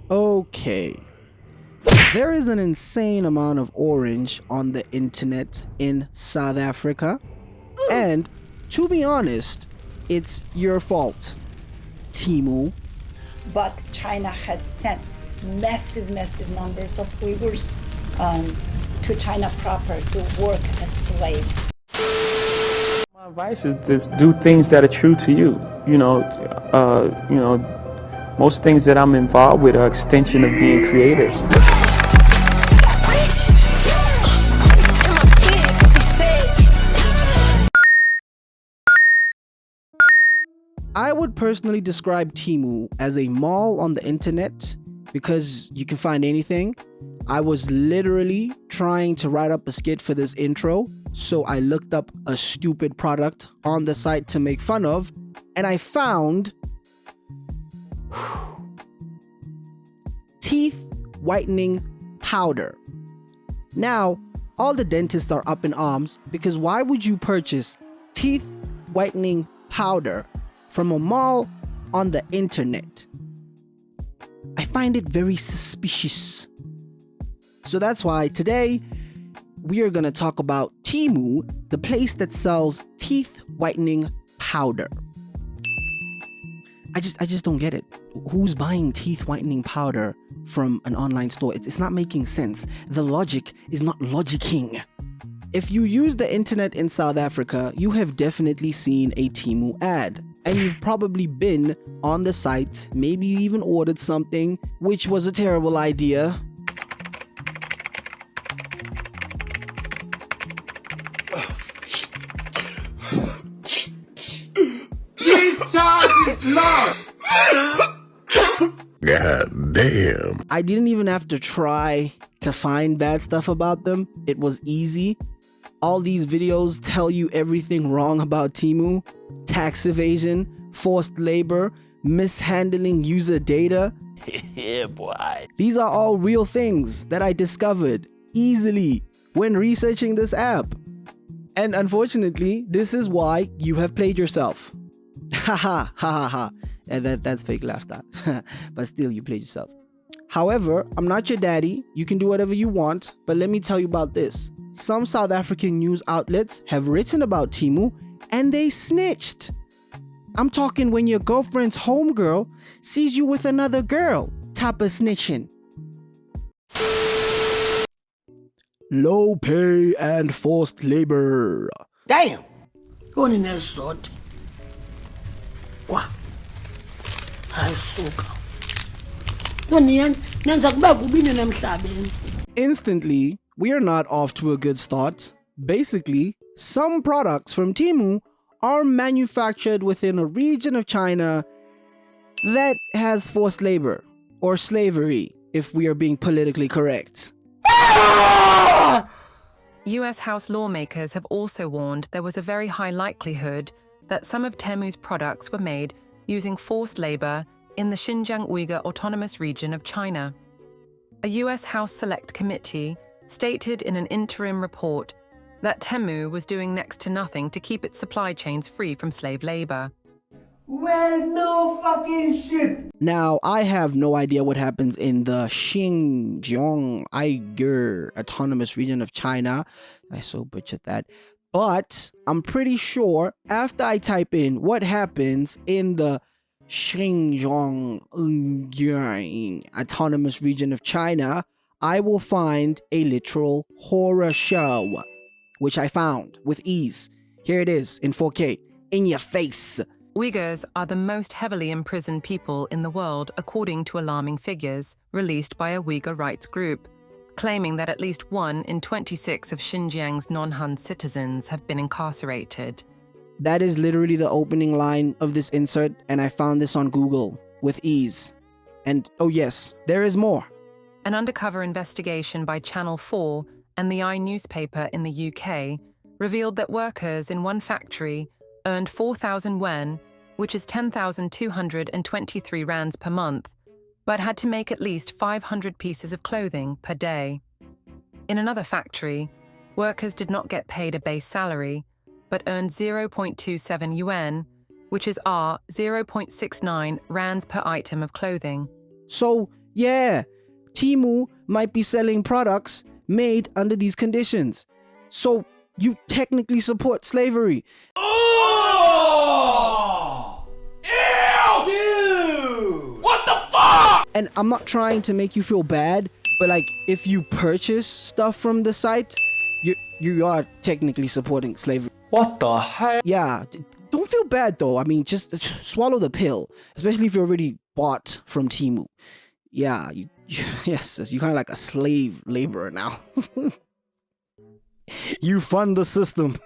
Okay. There is an insane amount of orange on the internet in South Africa. And to be honest, it's your fault, Temu. But China has sent massive numbers of Uyghurs to China proper to work as slaves. My advice is just do things that are true to you. Most things that I'm involved with are extension of being creative. I would personally describe Temu as a mall on the internet because you can find anything. I was literally trying to write up a skit for this intro, so I looked up a stupid product on the site to make fun of, and I found teeth whitening powder. Now, all the dentists are up in arms because why would you purchase teeth whitening powder from a mall on the internet? I find it very suspicious. So that's why today we are going to talk about Temu, the place that sells teeth whitening powder. I just don't get it. Who's buying teeth whitening powder from an online store? It's not making sense. The logic is not logicking. If you use the internet in South Africa, you have definitely seen a Temu ad. And you've probably been on the site, maybe you even ordered something, which was a terrible idea. Jesus is Lord! God damn. I didn't even have to try to find bad stuff about them. It was easy. All these videos tell you everything wrong about Temu. Tax evasion, forced labor, mishandling user data. Yeah, boy. These are all real things that I discovered easily when researching this app. And unfortunately, this is why you have played yourself. Haha, ha ha ha. And that's fake laughter. But still, you played yourself. However, I'm not your daddy. You can do whatever you want. But let me tell you about this. Some South African news outlets have written about Temu and they snitched. I'm talking when your girlfriend's homegirl sees you with another girl. Type of snitching. Low pay and forced labor. Damn! Going in there, sort. What? I suka. Instantly, we are not off to a good start. Basically, some products from Temu are manufactured within a region of China that has forced labor, or slavery, if we are being politically correct. US House lawmakers have also warned there was a very high likelihood that some of Temu's products were made using forced labor in the Xinjiang Uyghur Autonomous Region of China. A US House Select Committee stated in an interim report that Temu was doing next to nothing to keep its supply chains free from slave labor. Well, no fucking shit! Now, I have no idea what happens in the Xinjiang Uyghur Autonomous Region of China. I so butchered that. But I'm pretty sure after I type in what happens in the Xinjiang Uyghur Autonomous Region of China, I will find a literal horror show, which I found with ease. Here it is in 4K, in your face. Uyghurs are the most heavily imprisoned people in the world, according to alarming figures released by a Uyghur rights group, claiming that at least 1 in 26 of Xinjiang's non-Han citizens have been incarcerated. That is literally the opening line of this insert, and I found this on Google with ease. And oh yes, there is more. An undercover investigation by Channel 4 and the newspaper in the UK revealed that workers in one factory earned 4,000 yuan, which is 10,223 rands per month, but had to make at least 500 pieces of clothing per day. In another factory, workers did not get paid a base salary, but earned 0.27 yuan, which is R 0.69 rands per item of clothing. So, yeah, Temu might be selling products made under these conditions. So, you technically support slavery. Oh! Ew! Dude! What the fuck? And I'm not trying to make you feel bad, but like if you purchase stuff from the site, you are technically supporting slavery. What the heck? Yeah, don't feel bad though. I mean, just swallow the pill, especially if you already bought from Temu. Yeah, yes, you're kind of like a slave laborer now. You fund the system.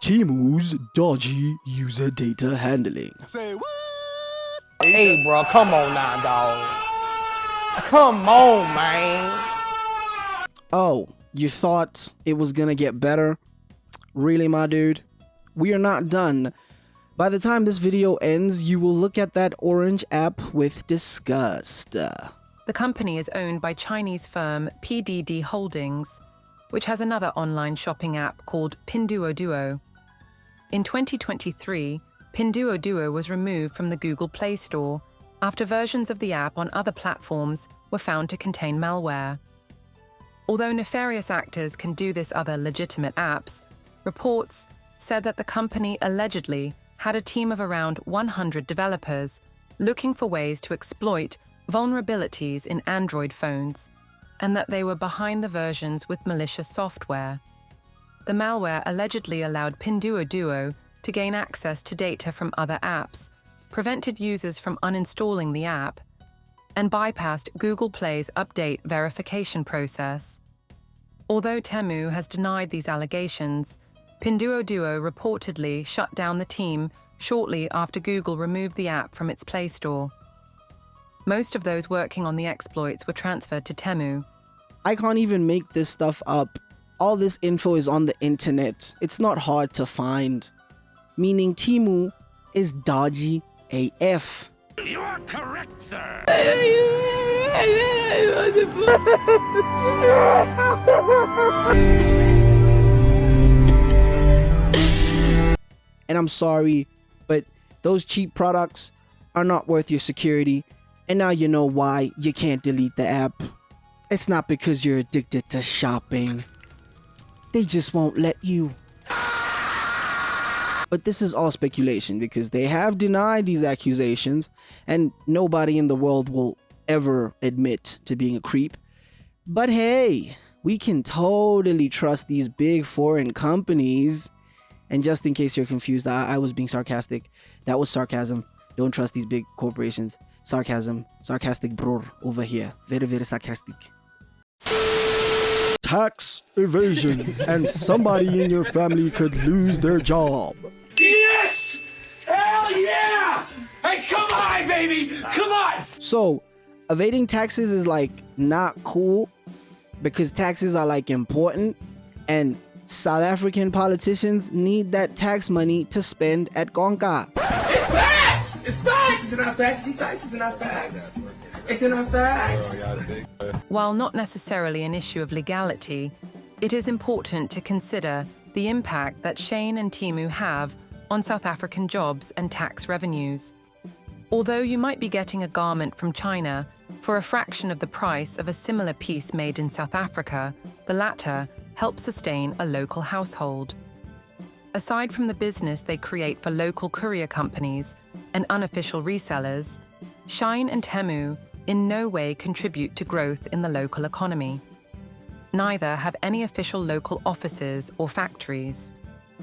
Temu's dodgy user data handling. Hey, bro, come on now, dog. Come on, man. Oh, you thought it was gonna get better? Really, my dude? We are not done. By the time this video ends, you will look at that orange app with disgust. The company is owned by Chinese firm PDD Holdings, which has another online shopping app called Pinduoduo. In 2023, Pinduoduo was removed from the Google Play Store after versions of the app on other platforms were found to contain malware. Although nefarious actors can do this other legitimate apps, reports said that the company allegedly had a team of around 100 developers looking for ways to exploit vulnerabilities in Android phones, and that they were behind the versions with malicious software. The malware allegedly allowed Pinduoduo to gain access to data from other apps, prevented users from uninstalling the app, and bypassed Google Play's update verification process. Although Temu has denied these allegations, Pinduoduo reportedly shut down the team shortly after Google removed the app from its Play Store. Most of those working on the exploits were transferred to Temu. I can't even make this stuff up. All this info is on the internet. It's not hard to find. Meaning Temu is dodgy AF. You are correct, sir. And I'm sorry, but those cheap products are not worth your security. And now you know why you can't delete the app. It's not because you're addicted to shopping. They just won't let you. But this is all speculation because they have denied these accusations and nobody in the world will ever admit to being a creep. But hey, we can totally trust these big foreign companies. And just in case you're confused, I was being sarcastic. That was sarcasm. Don't trust these big corporations. Sarcasm. Sarcastic bror over here. Very, very sarcastic. Tax evasion and somebody in your family could lose their job. Yes! Hell yeah! Hey, come on, baby! Come on! So, evading taxes is like not cool because taxes are like important and South African politicians need that tax money to spend at Gonka. It's facts! It's facts! It's not facts. These sites is not facts. It's not facts. While not necessarily an issue of legality, it is important to consider the impact that Shein and Temu have on South African jobs and tax revenues. Although you might be getting a garment from China for a fraction of the price of a similar piece made in South Africa, the latter helps sustain a local household. Aside from the business they create for local courier companies and unofficial resellers, Shein and Temu in no way contribute to growth in the local economy. Neither have any official local offices or factories.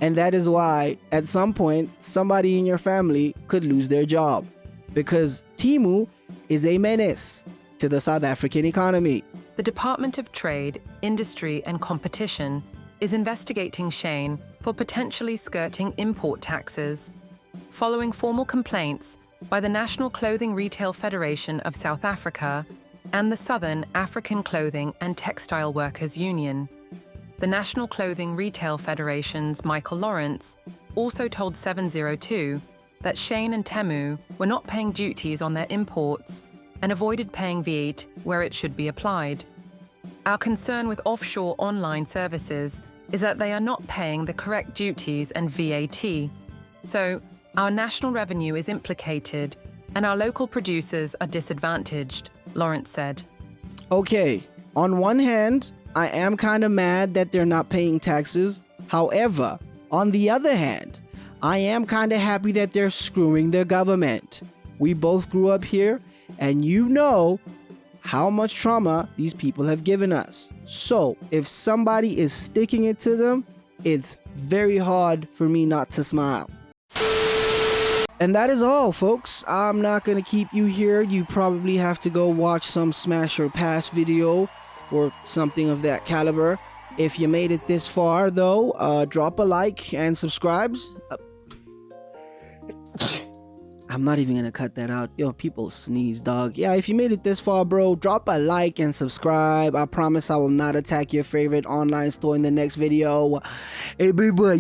And that is why, at some point, somebody in your family could lose their job. Because Temu is a menace to the South African economy. The Department of Trade, Industry and Competition is investigating Shein for potentially skirting import taxes, following formal complaints by the National Clothing Retail Federation of South Africa and the Southern African Clothing and Textile Workers Union. The National Clothing Retail Federation's Michael Lawrence also told 702 that Shein and Temu were not paying duties on their imports and avoided paying VAT where it should be applied. Our concern with offshore online services is that they are not paying the correct duties and VAT. So, our national revenue is implicated and our local producers are disadvantaged, Lawrence said. Okay, on one hand, I am kind of mad that they're not paying taxes. However, on the other hand, I am kind of happy that they're screwing their government. We both grew up here, and you know how much trauma these people have given us. So, if somebody is sticking it to them, it's very hard for me not to smile. And that is all, folks. I'm not gonna keep you here. You probably have to go watch some Smash or Pass video or something of that caliber. If you made it this far, though, drop a like and subscribe. I'm not even gonna cut that out. Yo, people sneeze, dog. Yeah, if you made it this far, bro, drop a like and subscribe. I promise I will not attack your favorite online store in the next video. Hey, bye-bye.